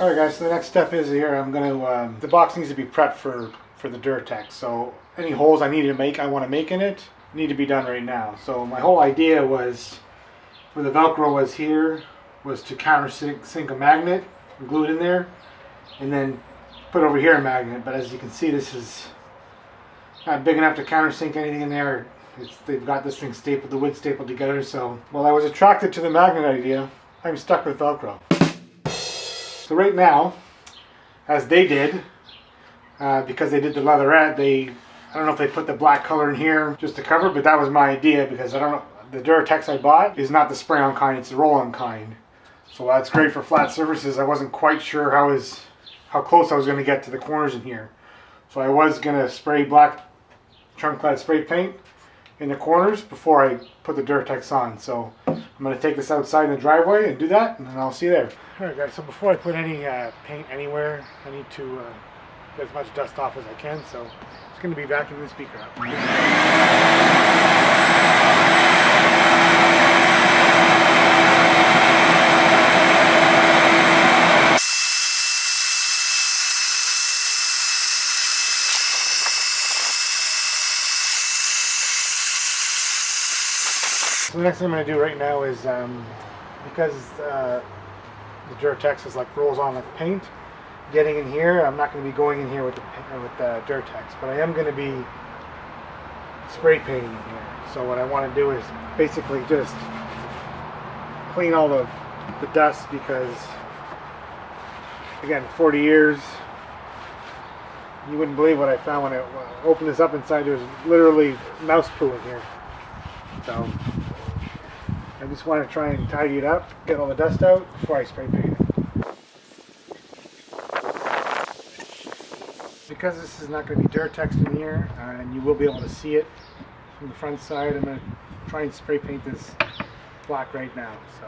Alright guys, so the next step is here, I'm going to, the box needs to be prepped for the Durtex. So any holes I need to make, I want to make in it, need to be done right now. So my whole idea was, where the Velcro was here, was to countersink a magnet, glue it in there, and then put over here a magnet. But as you can see, this is not big enough to countersink anything in there. They've got this thing stapled, the wood stapled together. So while I was attracted to the magnet idea, I'm stuck with Velcro. So right now, as they did, because they did the leatherette, I don't know if they put the black color in here just to cover, but that was my idea, because I don't know, the Durtex I bought is not the spray-on kind, it's the roll-on kind. So that's great for flat surfaces. I wasn't quite sure how close I was going to get to the corners in here. So I was going to spray black chunk clad spray paint in the corners before I put the Durtex on. So I'm going to take this outside in the driveway and do that, and then I'll see you there. Alright guys, so before I put any paint anywhere, I need to get as much dust off as I can, so it's going to be vacuuming the speaker up. So the next thing I'm going to do right now is, because the Durtex is like rolls on like paint, getting in here, I'm not going to be going in here with the Durtex, but I am going to be spray painting in here. So what I want to do is basically just clean all the dust, because again, 40 years, you wouldn't believe what I found when I opened this up inside. There's literally mouse poo in here. So I just want to try and tidy it up, get all the dust out before I spray paint it. Because this is not going to be Durtex in here, and you will be able to see it from the front side, I'm going to try and spray paint this black right now. So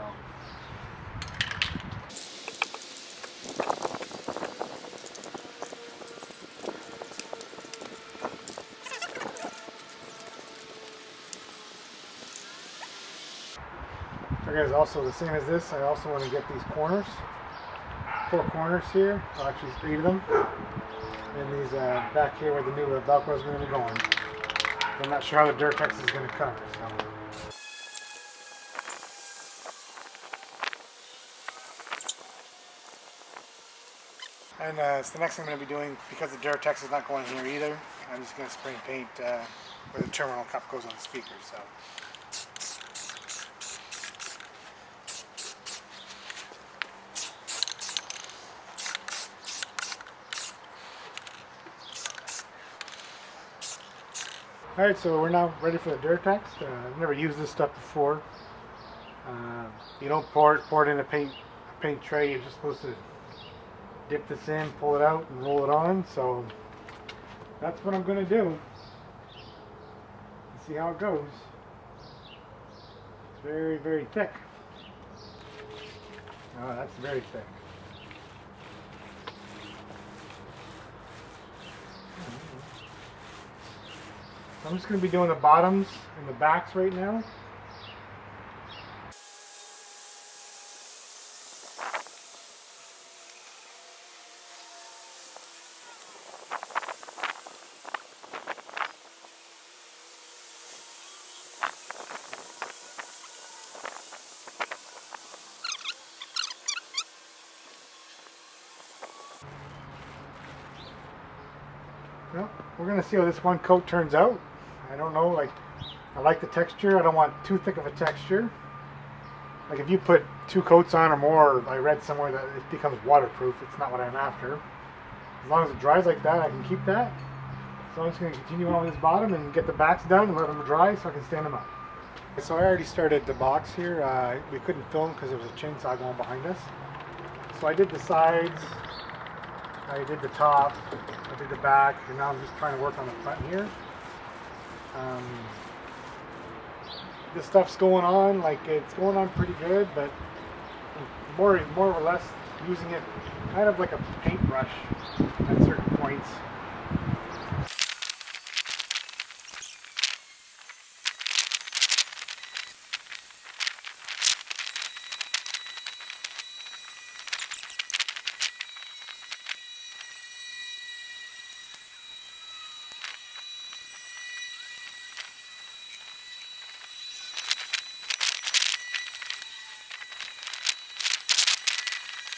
guys, also the same as this, I also want to get these corners, 4 corners here, well actually 3 of them, and these back here where the new Velcro is going to be going. I'm not sure how the Durtex is going to cover. And so the next thing I'm going to be doing, because the Durtex is not going here either, I'm just going to spray paint where the terminal cup goes on the speaker. So. Alright, so we're now ready for the Durtex. I've never used this stuff before. You don't pour it in a paint tray. You're just supposed to dip this in, pull it out, and roll it on. So that's what I'm going to do. Let's see how it goes. It's very, very thick. Oh, that's very thick. I'm just going to be doing the bottoms and the backs right now. Well, we're going to see how this one coat turns out. I don't know, I like the texture. I don't want too thick of a texture. Like if you put 2 coats on or more, I read somewhere that it becomes waterproof. It's not what I'm after. As long as it dries like that, I can keep that. So I'm just going to continue on this bottom and get the backs done and let them dry so I can stand them up. So I already started the box here. We couldn't film because there was a chainsaw going behind us. So I did the sides, I did the top, I did the back, and now I'm just trying to work on the front here. This stuff's going on, it's going on pretty good, but more or less using it kind of like a paintbrush at certain points.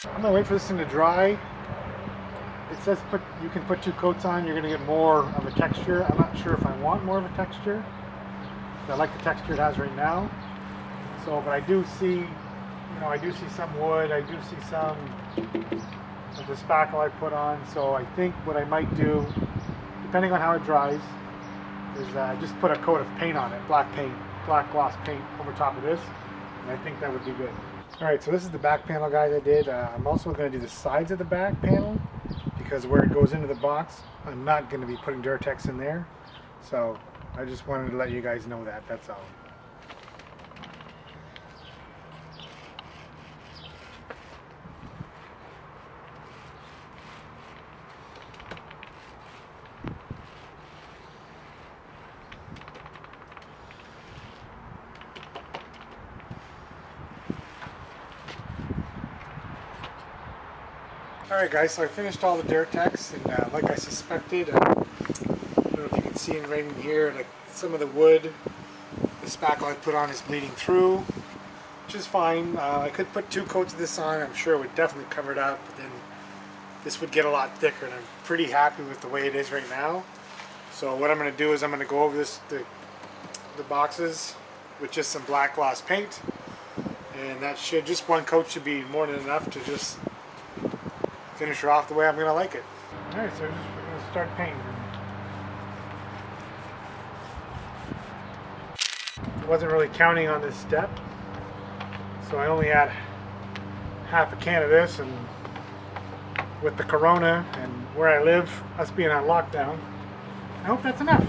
I'm gonna wait for this thing to dry. It says you can put 2 coats on, you're gonna get more of a texture. I'm not sure if I want more of a texture. I like the texture it has right now. So, but I do see, I do see some wood, I do see some of the spackle I put on. So I think what I might do, depending on how it dries, is just put a coat of paint on it, black gloss paint over top of this, and I think that would be good. Alright, so this is the back panel, guys, I did. I'm also going to do the sides of the back panel, because where it goes into the box, I'm not going to be putting Durtex in there. So I just wanted to let you guys know that, that's all. Alright guys, so I finished all the Durtex, and like I suspected, I don't know if you can see it right in here, like some of the wood, the spackle I put on is bleeding through, which is fine. I could put 2 coats of this on, I'm sure it would definitely cover it up, but then this would get a lot thicker, and I'm pretty happy with the way it is right now. So what I'm going to do is I'm going to go over the boxes with just some black gloss paint, and that should, just 1 coat should be more than enough to just finish her off the way I'm going to like it. Alright, so we're going to start painting. I wasn't really counting on this step, so I only had half a can of this, and with the corona and where I live, us being on lockdown, I hope that's enough.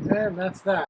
And that's that.